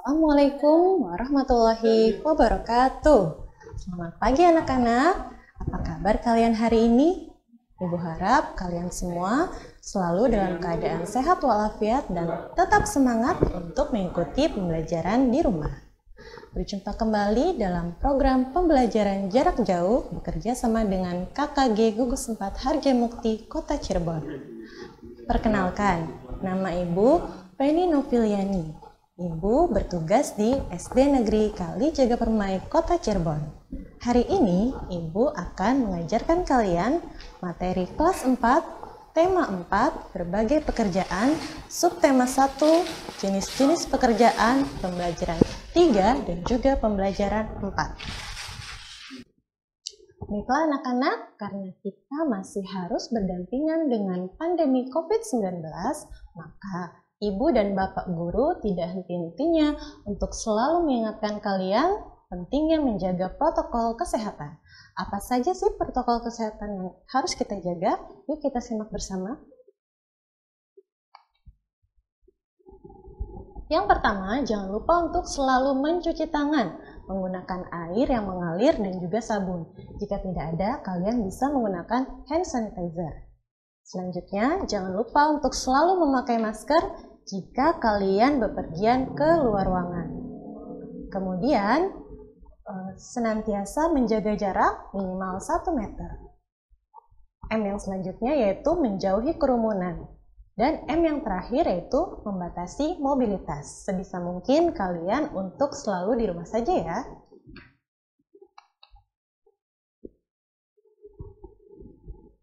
Assalamualaikum warahmatullahi wabarakatuh. Selamat pagi anak-anak. Apa kabar kalian hari ini? Ibu harap kalian semua selalu dalam keadaan sehat walafiat dan tetap semangat untuk mengikuti pembelajaran di rumah. Berjumpa kembali dalam program pembelajaran jarak jauh bekerja sama dengan KKG Gugus 4 Harjamukti Kota Cirebon. Perkenalkan, nama Ibu Penny Noviliani. Ibu bertugas di SD Negeri Kali Jaga Permai Kota Cirebon. Hari ini Ibu akan mengajarkan kalian materi kelas 4, tema 4, berbagai pekerjaan, subtema 1, jenis-jenis pekerjaan, pembelajaran 3, dan juga pembelajaran 4. Baiklah anak-anak, karena kita masih harus berdampingan dengan pandemi COVID-19, maka Ibu dan Bapak Guru tidak henti-hentinya untuk selalu mengingatkan kalian pentingnya menjaga protokol kesehatan. Apa saja sih protokol kesehatan yang harus kita jaga? Yuk kita simak bersama. Yang pertama, jangan lupa untuk selalu mencuci tangan menggunakan air yang mengalir dan juga sabun. Jika tidak ada, kalian bisa menggunakan hand sanitizer. Selanjutnya, jangan lupa untuk selalu memakai masker jika kalian bepergian ke luar ruangan. Kemudian, senantiasa menjaga jarak minimal 1 meter. M yang selanjutnya yaitu menjauhi kerumunan. Dan M yang terakhir yaitu membatasi mobilitas. Sebisa mungkin kalian untuk selalu di rumah saja ya.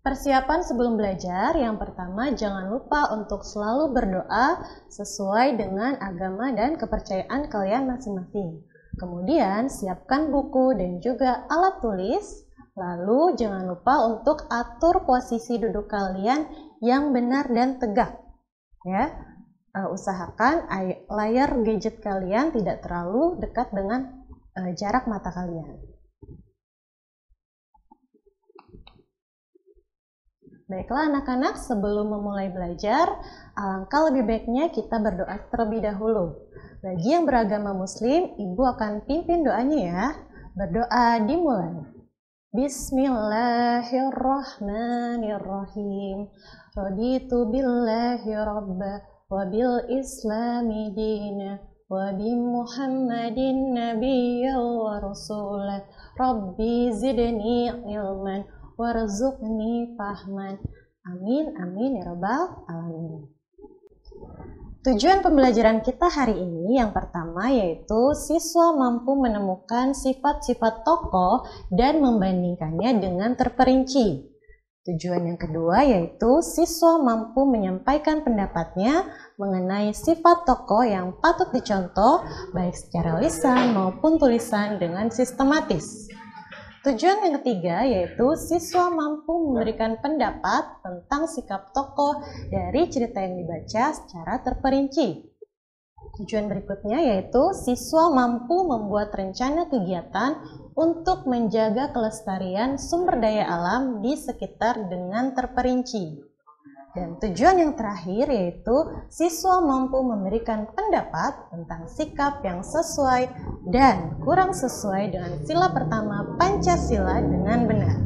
Persiapan sebelum belajar, yang pertama jangan lupa untuk selalu berdoa sesuai dengan agama dan kepercayaan kalian masing-masing. Kemudian siapkan buku dan juga alat tulis. Lalu jangan lupa untuk atur posisi duduk kalian yang benar dan tegak. Ya, usahakan layar gadget kalian tidak terlalu dekat dengan jarak mata kalian. Baiklah anak-anak, sebelum memulai belajar, alangkah lebih baiknya kita berdoa terlebih dahulu. Bagi yang beragama muslim, Ibu akan pimpin doanya ya. Berdoa dimulai. Bismillahirrahmanirrahim. Raditu billahi rabba wa bil islami dina wa bi Muhammadin nabiyya wa rasulah. Rabbi zidni ilman warzuqni fahman. Amin, amin ya rabbal alamin. Tujuan pembelajaran kita hari ini yang pertama yaitu siswa mampu menemukan sifat-sifat tokoh dan membandingkannya dengan terperinci. Tujuan yang kedua yaitu siswa mampu menyampaikan pendapatnya mengenai sifat tokoh yang patut dicontoh baik secara lisan maupun tulisan dengan sistematis. Tujuan yang ketiga yaitu siswa mampu memberikan pendapat tentang sikap tokoh dari cerita yang dibaca secara terperinci. Tujuan berikutnya yaitu siswa mampu membuat rencana kegiatan untuk menjaga kelestarian sumber daya alam di sekitar dengan terperinci. Dan tujuan yang terakhir yaitu siswa mampu memberikan pendapat tentang sikap yang sesuai dan kurang sesuai dengan sila pertama Pancasila dengan benar.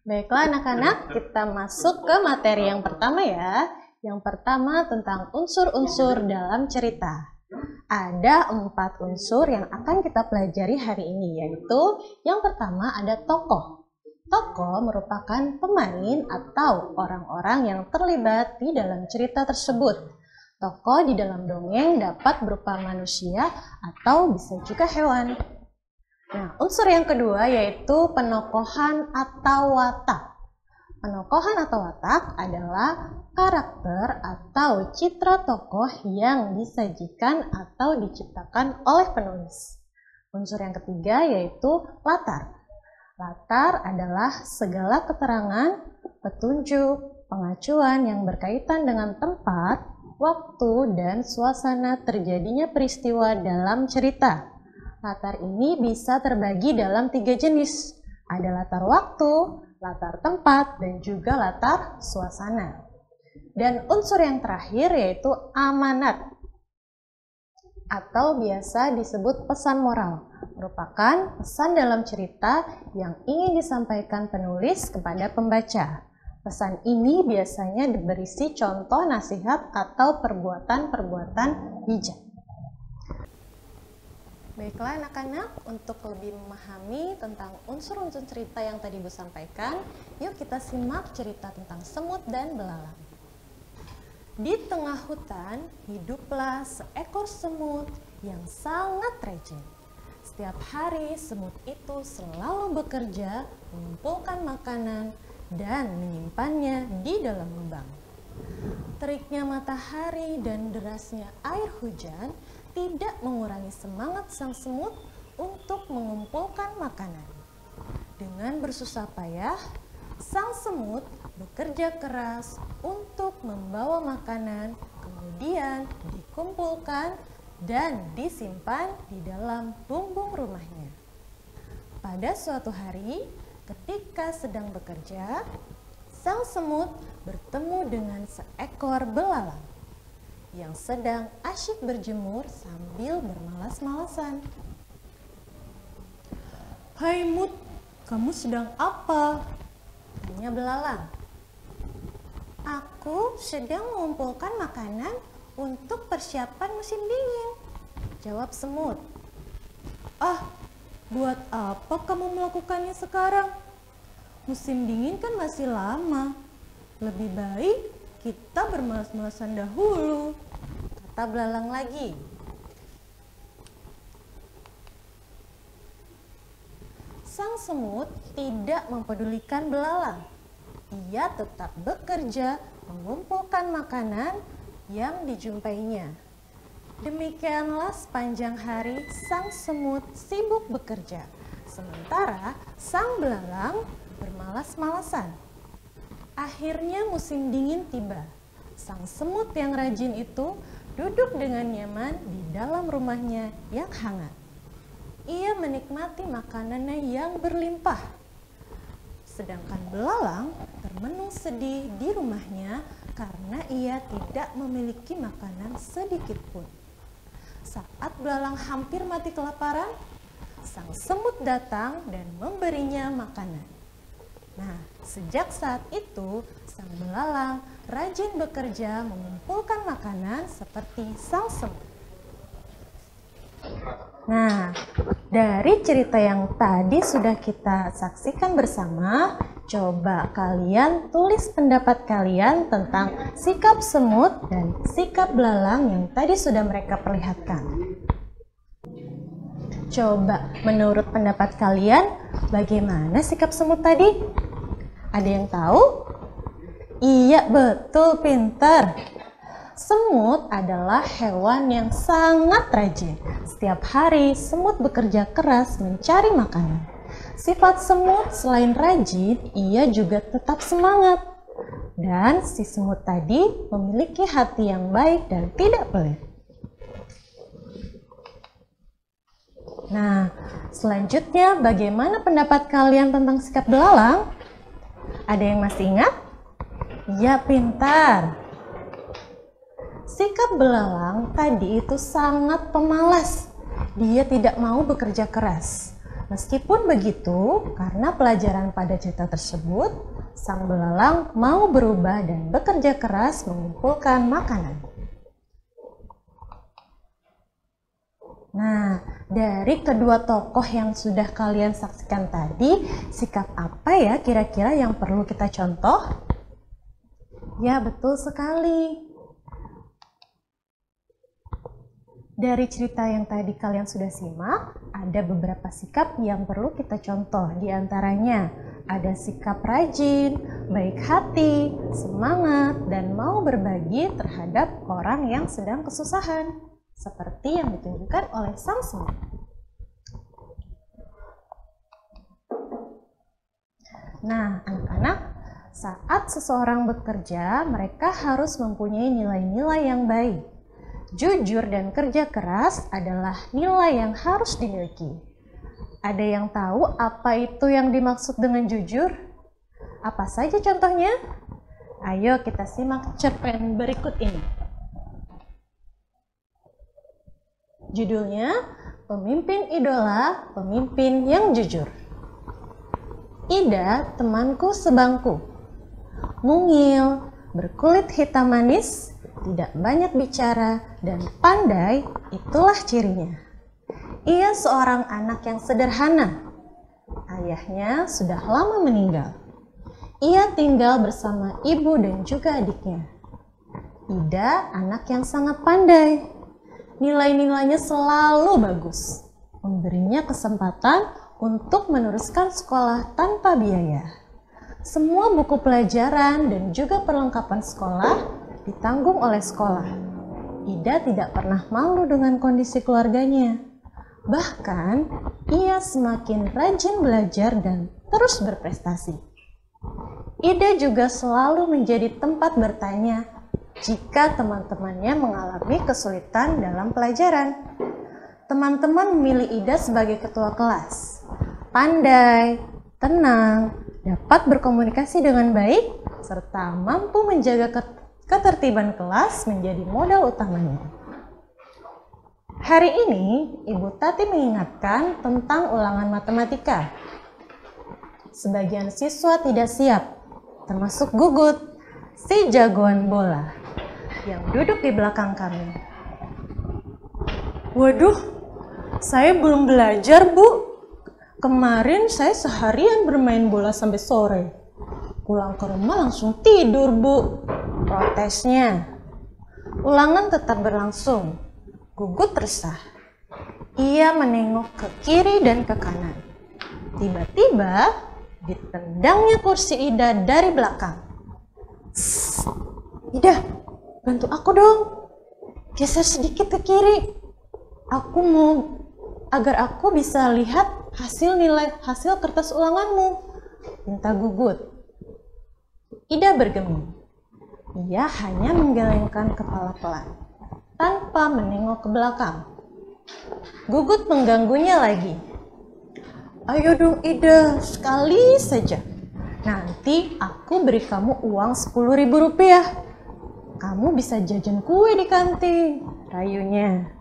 Baiklah anak-anak, kita masuk ke materi yang pertama ya. Yang pertama tentang unsur-unsur dalam cerita. Ada 4 unsur yang akan kita pelajari hari ini, yaitu yang pertama ada tokoh. Tokoh merupakan pemain atau orang-orang yang terlibat di dalam cerita tersebut. Tokoh di dalam dongeng dapat berupa manusia atau bisa juga hewan. Nah, unsur yang kedua yaitu penokohan atau watak. Penokohan atau watak adalah karakter atau citra tokoh yang disajikan atau diciptakan oleh penulis. Unsur yang ketiga yaitu latar. Latar adalah segala keterangan, petunjuk, pengacuan yang berkaitan dengan tempat, waktu, dan suasana terjadinya peristiwa dalam cerita. Latar ini bisa terbagi dalam 3 jenis. Ada latar waktu, latar tempat, dan juga latar suasana. Dan unsur yang terakhir yaitu amanat atau biasa disebut pesan moral, merupakan pesan dalam cerita yang ingin disampaikan penulis kepada pembaca. Pesan ini biasanya berisi contoh nasihat atau perbuatan-perbuatan bijak. Baiklah anak-anak, untuk lebih memahami tentang unsur-unsur cerita yang tadi Ibu sampaikan, yuk kita simak cerita tentang semut dan belalang. Di tengah hutan, hiduplah seekor semut yang sangat rajin. Setiap hari, semut itu selalu bekerja, mengumpulkan makanan, dan menyimpannya di dalam lubang. Teriknya matahari dan derasnya air hujan tidak mengurangi semangat sang semut untuk mengumpulkan makanan. Dengan bersusah payah, sang semut bekerja keras untuk membawa makanan, kemudian dikumpulkan dan disimpan di dalam lumbung rumahnya. Pada suatu hari, ketika sedang bekerja, sang semut bertemu dengan seekor belalang yang sedang asyik berjemur sambil bermalas-malasan. "Hai Mut, kamu sedang apa?" tanya belalang. "Aku sedang mengumpulkan makanan untuk persiapan musim dingin," jawab semut. "Ah, buat apa kamu melakukannya sekarang? Musim dingin kan masih lama. Lebih baik kita bermalas-malasan dahulu," kata belalang lagi. Sang semut tidak mempedulikan belalang. Ia tetap bekerja mengumpulkan makanan yang dijumpainya. Demikianlah sepanjang hari sang semut sibuk bekerja, sementara sang belalang bermalas-malasan. Akhirnya musim dingin tiba. Sang semut yang rajin itu duduk dengan nyaman di dalam rumahnya yang hangat. Ia menikmati makanannya yang berlimpah. Sedangkan belalang termenung sedih di rumahnya karena ia tidak memiliki makanan sedikit pun. Saat belalang hampir mati kelaparan, sang semut datang dan memberinya makanan. Nah, sejak saat itu, sang belalang rajin bekerja mengumpulkan makanan seperti sang semut. Nah, dari cerita yang tadi sudah kita saksikan bersama, coba kalian tulis pendapat kalian tentang sikap semut dan sikap belalang yang tadi sudah mereka perlihatkan. Coba menurut pendapat kalian, bagaimana sikap semut tadi? Ada yang tahu? Iya, betul, pintar. Semut adalah hewan yang sangat rajin. Setiap hari semut bekerja keras mencari makanan. Sifat semut selain rajin, ia juga tetap semangat. Dan si semut tadi memiliki hati yang baik dan tidak pelit. Nah, selanjutnya bagaimana pendapat kalian tentang sikap belalang? Ada yang masih ingat? Ya, pintar. Sikap belalang tadi itu sangat pemalas. Dia tidak mau bekerja keras. Meskipun begitu, karena pelajaran pada cerita tersebut, sang belalang mau berubah dan bekerja keras mengumpulkan makanan. Nah, dari kedua tokoh yang sudah kalian saksikan tadi, sikap apa ya kira-kira yang perlu kita contoh? Ya, betul sekali. Dari cerita yang tadi kalian sudah simak, ada beberapa sikap yang perlu kita contoh. Di antaranya, ada sikap rajin, baik hati, semangat, dan mau berbagi terhadap orang yang sedang kesusahan, seperti yang ditunjukkan oleh sang semut. Nah, anak-anak, saat seseorang bekerja, mereka harus mempunyai nilai-nilai yang baik. Jujur dan kerja keras adalah nilai yang harus dimiliki. Ada yang tahu apa itu yang dimaksud dengan jujur? Apa saja contohnya? Ayo kita simak cerpen berikut ini. Judulnya, Pemimpin Idola, Pemimpin yang Jujur. Ida, temanku sebangku. Mungil, berkulit hitam manis, tidak banyak bicara, dan pandai, itulah cirinya. Ia seorang anak yang sederhana. Ayahnya sudah lama meninggal. Ia tinggal bersama ibu dan juga adiknya. Ida anak yang sangat pandai. Nilai-nilainya selalu bagus. Memberinya kesempatan untuk meneruskan sekolah tanpa biaya. Semua buku pelajaran dan juga perlengkapan sekolah ditanggung oleh sekolah. Ida tidak pernah malu dengan kondisi keluarganya. Bahkan, ia semakin rajin belajar dan terus berprestasi. Ida juga selalu menjadi tempat bertanya jika teman-temannya mengalami kesulitan dalam pelajaran. Teman-teman memilih Ida sebagai ketua kelas. Pandai, tenang, dapat berkomunikasi dengan baik, serta mampu menjaga ketertiban kelas menjadi modal utamanya. Hari ini, Ibu Tati mengingatkan tentang ulangan matematika. Sebagian siswa tidak siap, termasuk Gugut, si jagoan bola, yang duduk di belakang kami. Waduh, saya belum belajar, Bu. Kemarin saya seharian bermain bola sampai sore. Pulang ke rumah langsung tidur, Bu. Protesnya. Ulangan tetap berlangsung. Gugut resah. Ia menengok ke kiri dan ke kanan. Tiba-tiba ditendangnya kursi Ida dari belakang. Ida, bantu aku dong. Geser sedikit ke kiri. Aku mau agar aku bisa lihat hasil kertas ulanganmu. Minta Gugut. Ida bergeming. Ia hanya menggelengkan kepala pelan, tanpa menengok ke belakang. Gugut mengganggunya lagi. Ayo dong Ida, sekali saja. Nanti aku beri kamu uang Rp10.000. Kamu bisa jajan kue di kantin, rayunya.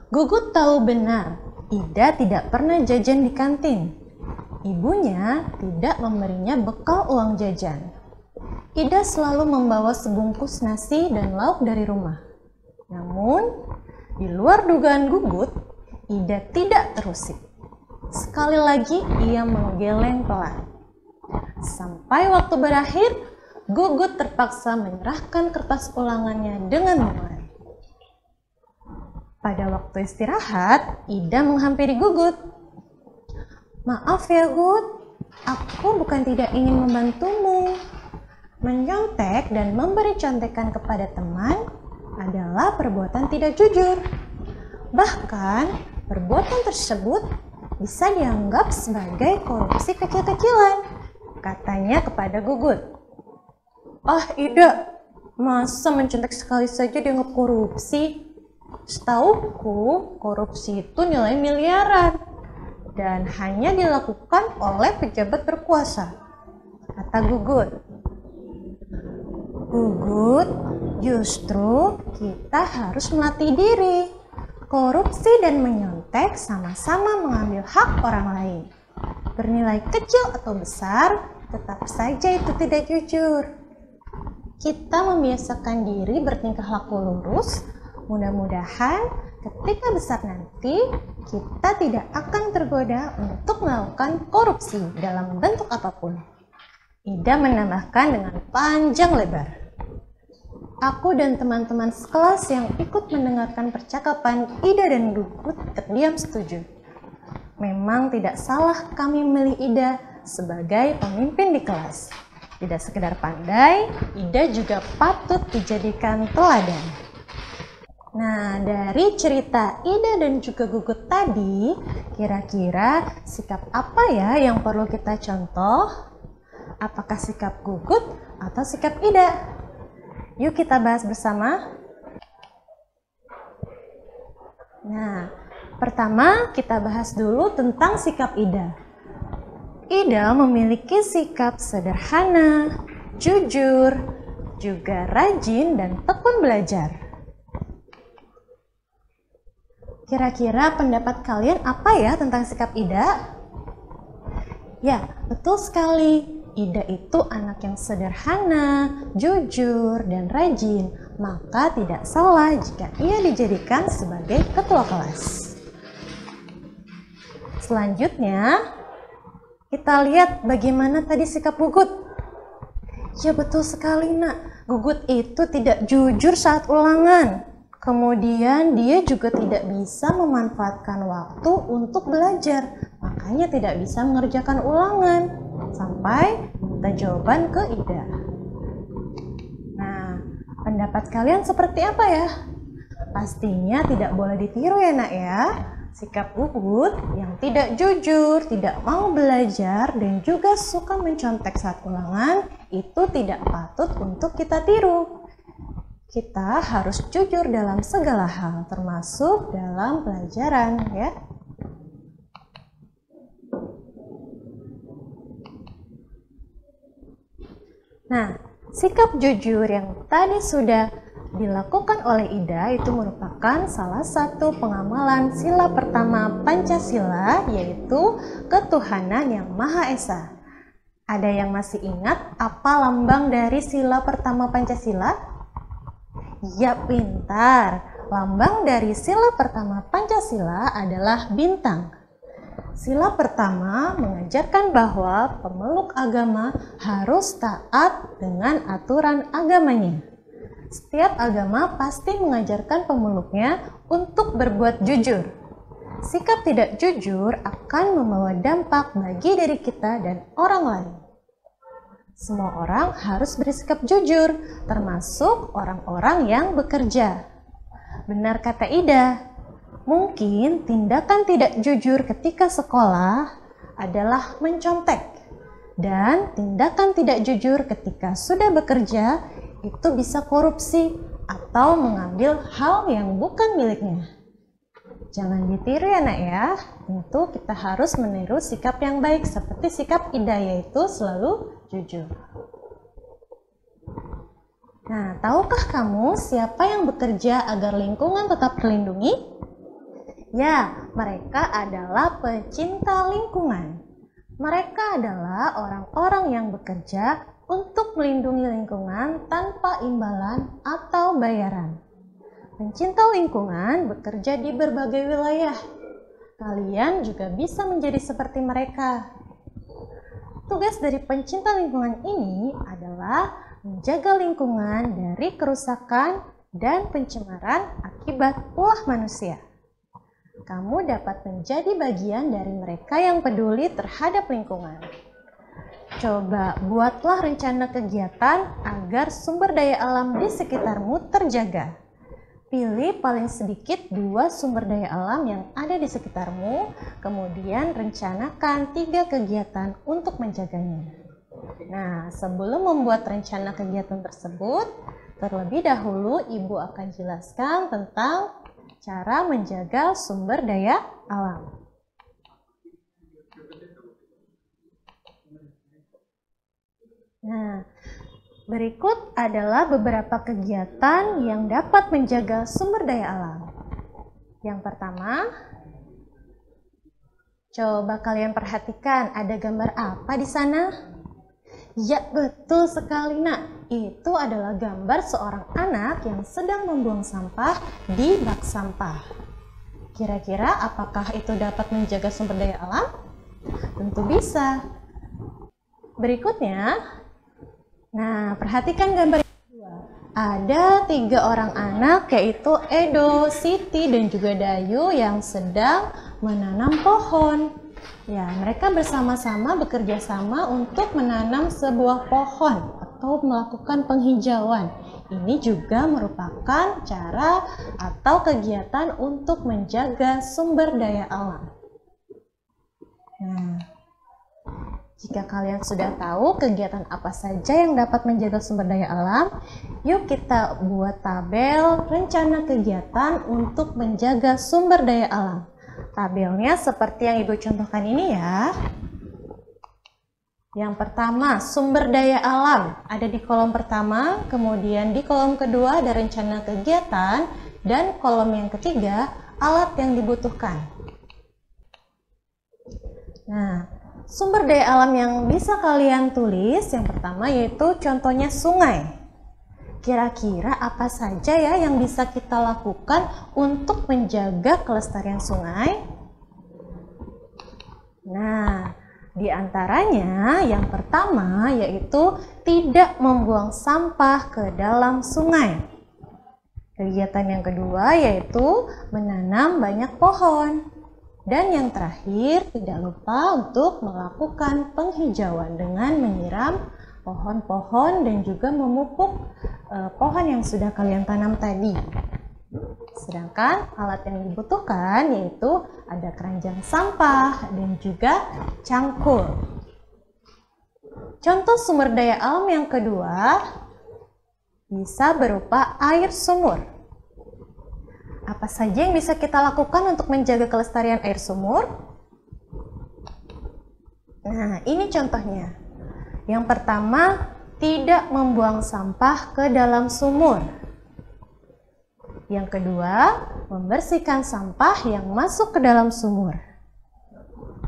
Gugut tahu benar, Ida tidak pernah jajan di kantin. Ibunya tidak memberinya bekal uang jajan. Ida selalu membawa sebungkus nasi dan lauk dari rumah. Namun, di luar dugaan Gugut, Ida tidak terusik. Sekali lagi ia menggeleng pelan. Sampai waktu berakhir, Gugut terpaksa menyerahkan kertas ulangannya dengan mengurai. Pada waktu istirahat, Ida menghampiri Gugut. Maaf ya Gut, aku bukan tidak ingin membantumu. Menyontek dan memberi contekan kepada teman adalah perbuatan tidak jujur. Bahkan, perbuatan tersebut bisa dianggap sebagai korupsi kecil-kecilan, katanya kepada Gugut. Ah Ida, masa mencontek sekali saja dianggap korupsi? Setauku, korupsi itu nilai miliaran dan hanya dilakukan oleh pejabat berkuasa, kata Gugut. Gugut, justru kita harus melatih diri. Korupsi dan menyontek sama-sama mengambil hak orang lain. Bernilai kecil atau besar, tetap saja itu tidak jujur. Kita membiasakan diri bertingkah laku lurus. Mudah-mudahan ketika besar nanti, kita tidak akan tergoda untuk melakukan korupsi dalam bentuk apapun. Ida menambahkan dengan panjang lebar. Aku dan teman-teman sekelas yang ikut mendengarkan percakapan Ida dan Gugut terdiam setuju. Memang tidak salah kami memilih Ida sebagai pemimpin di kelas. Tidak sekedar pandai, Ida juga patut dijadikan teladan. Nah, dari cerita Ida dan juga Gugut tadi, kira-kira sikap apa ya yang perlu kita contoh? Apakah sikap Gugut atau sikap Ida? Yuk kita bahas bersama. Nah, pertama kita bahas dulu tentang sikap Ida. Ida memiliki sikap sederhana, tenang, jujur, juga rajin dan tekun belajar. Kira-kira pendapat kalian apa ya tentang sikap Ida? Ya, betul sekali. Ida itu anak yang sederhana, jujur, dan rajin. Maka tidak salah jika ia dijadikan sebagai ketua kelas. Selanjutnya, kita lihat bagaimana tadi sikap Gugut. Ya betul sekali nak, Gugut itu tidak jujur saat ulangan. Kemudian dia juga tidak bisa memanfaatkan waktu untuk belajar. Makanya tidak bisa mengerjakan ulangan. Sampai minta jawaban ke Ida. Nah, pendapat kalian seperti apa ya? Pastinya tidak boleh ditiru ya nak ya. Sikap Gugut yang tidak jujur, tidak mau belajar, dan juga suka mencontek saat ulangan, itu tidak patut untuk kita tiru. Kita harus jujur dalam segala hal, termasuk dalam pelajaran ya. Nah, sikap jujur yang tadi sudah dilakukan oleh Ida itu merupakan salah satu pengamalan sila pertama Pancasila, yaitu ketuhanan yang Maha Esa. Ada yang masih ingat apa lambang dari sila pertama Pancasila? Ya, pintar. Lambang dari sila pertama Pancasila adalah bintang. Sila pertama mengajarkan bahwa pemeluk agama harus taat dengan aturan agamanya. Setiap agama pasti mengajarkan pemeluknya untuk berbuat jujur. Sikap tidak jujur akan membawa dampak bagi diri kita dan orang lain. Semua orang harus bersikap jujur, termasuk orang-orang yang bekerja. Benar kata Ida. Mungkin tindakan tidak jujur ketika sekolah adalah mencontek, dan tindakan tidak jujur ketika sudah bekerja itu bisa korupsi atau mengambil hal yang bukan miliknya. Jangan ditiru ya nak ya, tentu kita harus meniru sikap yang baik seperti sikap Ida, yaitu selalu jujur. Nah, tahukah kamu siapa yang bekerja agar lingkungan tetap terlindungi? Ya, mereka adalah pecinta lingkungan. Mereka adalah orang-orang yang bekerja untuk melindungi lingkungan tanpa imbalan atau bayaran. Pencinta lingkungan bekerja di berbagai wilayah. Kalian juga bisa menjadi seperti mereka. Tugas dari pencinta lingkungan ini adalah menjaga lingkungan dari kerusakan dan pencemaran akibat ulah manusia. Kamu dapat menjadi bagian dari mereka yang peduli terhadap lingkungan. Coba buatlah rencana kegiatan agar sumber daya alam di sekitarmu terjaga. Pilih paling sedikit 2 sumber daya alam yang ada di sekitarmu, kemudian rencanakan 3 kegiatan untuk menjaganya. Nah, sebelum membuat rencana kegiatan tersebut, terlebih dahulu Ibu akan jelaskan tentang cara menjaga sumber daya alam. Nah, berikut adalah beberapa kegiatan yang dapat menjaga sumber daya alam. Yang pertama, coba kalian perhatikan ada gambar apa di sana? Ya, betul sekali nak. Itu adalah gambar seorang anak yang sedang membuang sampah di bak sampah. Kira-kira apakah itu dapat menjaga sumber daya alam? Tentu bisa. Berikutnya, nah perhatikan gambar yang kedua. Ada 3 orang anak, yaitu Edo, Siti, dan juga Dayu yang sedang menanam pohon. Ya, mereka bersama-sama bekerja sama untuk menanam sebuah pohon atau melakukan penghijauan. Ini juga merupakan cara atau kegiatan untuk menjaga sumber daya alam. Nah, jika kalian sudah tahu kegiatan apa saja yang dapat menjaga sumber daya alam, yuk kita buat tabel rencana kegiatan untuk menjaga sumber daya alam. Tabelnya seperti yang Ibu contohkan ini ya. Yang pertama, sumber daya alam ada di kolom pertama, kemudian di kolom kedua ada rencana kegiatan, dan kolom yang ketiga alat yang dibutuhkan. Nah, sumber daya alam yang bisa kalian tulis yang pertama yaitu contohnya sungai. Kira-kira apa saja ya yang bisa kita lakukan untuk menjaga kelestarian sungai? Nah, di antaranya yang pertama yaitu tidak membuang sampah ke dalam sungai. Kegiatan yang kedua yaitu menanam banyak pohon. Dan yang terakhir tidak lupa untuk melakukan penghijauan dengan menyiram pohon-pohon dan juga memupuk pohon yang sudah kalian tanam tadi. Sedangkan alat yang dibutuhkan yaitu ada keranjang sampah dan juga cangkul. Contoh sumber daya alam yang kedua bisa berupa air sumur. Apa saja yang bisa kita lakukan untuk menjaga kelestarian air sumur? Nah, ini contohnya. Yang pertama, tidak membuang sampah ke dalam sumur. Yang kedua, membersihkan sampah yang masuk ke dalam sumur.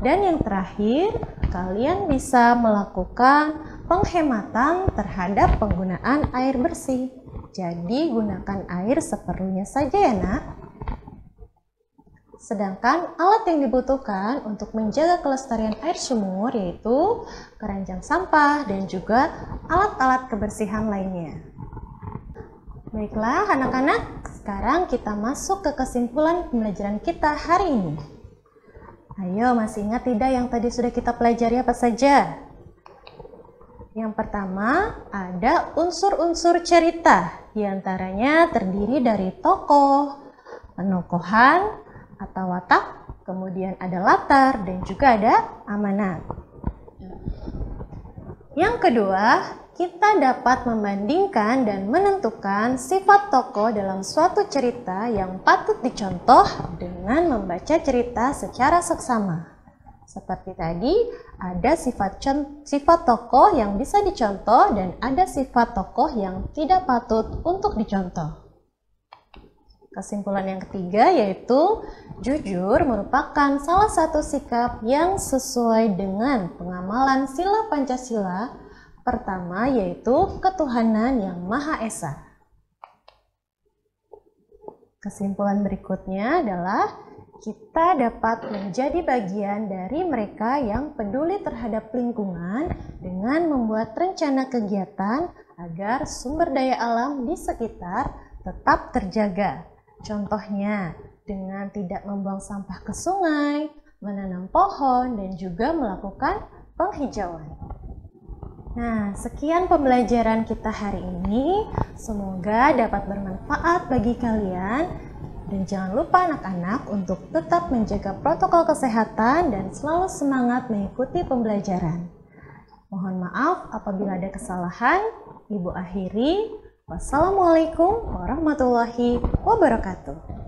Dan yang terakhir, kalian bisa melakukan penghematan terhadap penggunaan air bersih. Jadi, gunakan air seperlunya saja ya, Nak. Sedangkan alat yang dibutuhkan untuk menjaga kelestarian air sumur yaitu keranjang sampah dan juga alat-alat kebersihan lainnya. Baiklah anak-anak, sekarang kita masuk ke kesimpulan pembelajaran kita hari ini. Ayo, masih ingat tidak yang tadi sudah kita pelajari apa saja? Yang pertama, ada unsur-unsur cerita. Di antaranya terdiri dari tokoh, penokohan, atau watak, kemudian ada latar, dan juga ada amanat. Yang kedua, kita dapat membandingkan dan menentukan sifat tokoh dalam suatu cerita yang patut dicontoh dengan membaca cerita secara seksama. Seperti tadi, ada sifat tokoh yang bisa dicontoh dan ada sifat tokoh yang tidak patut untuk dicontoh. Kesimpulan yang ketiga yaitu jujur merupakan salah satu sikap yang sesuai dengan pengamalan sila Pancasila. Pertama yaitu ketuhanan yang Maha Esa. Kesimpulan berikutnya adalah kita dapat menjadi bagian dari mereka yang peduli terhadap lingkungan dengan membuat rencana kegiatan agar sumber daya alam di sekitar tetap terjaga. Contohnya dengan tidak membuang sampah ke sungai, menanam pohon, dan juga melakukan penghijauan. Nah, sekian pembelajaran kita hari ini. Semoga dapat bermanfaat bagi kalian. Dan jangan lupa anak-anak untuk tetap menjaga protokol kesehatan dan selalu semangat mengikuti pembelajaran. Mohon maaf apabila ada kesalahan. Ibu akhiri. Wassalamualaikum warahmatullahi wabarakatuh.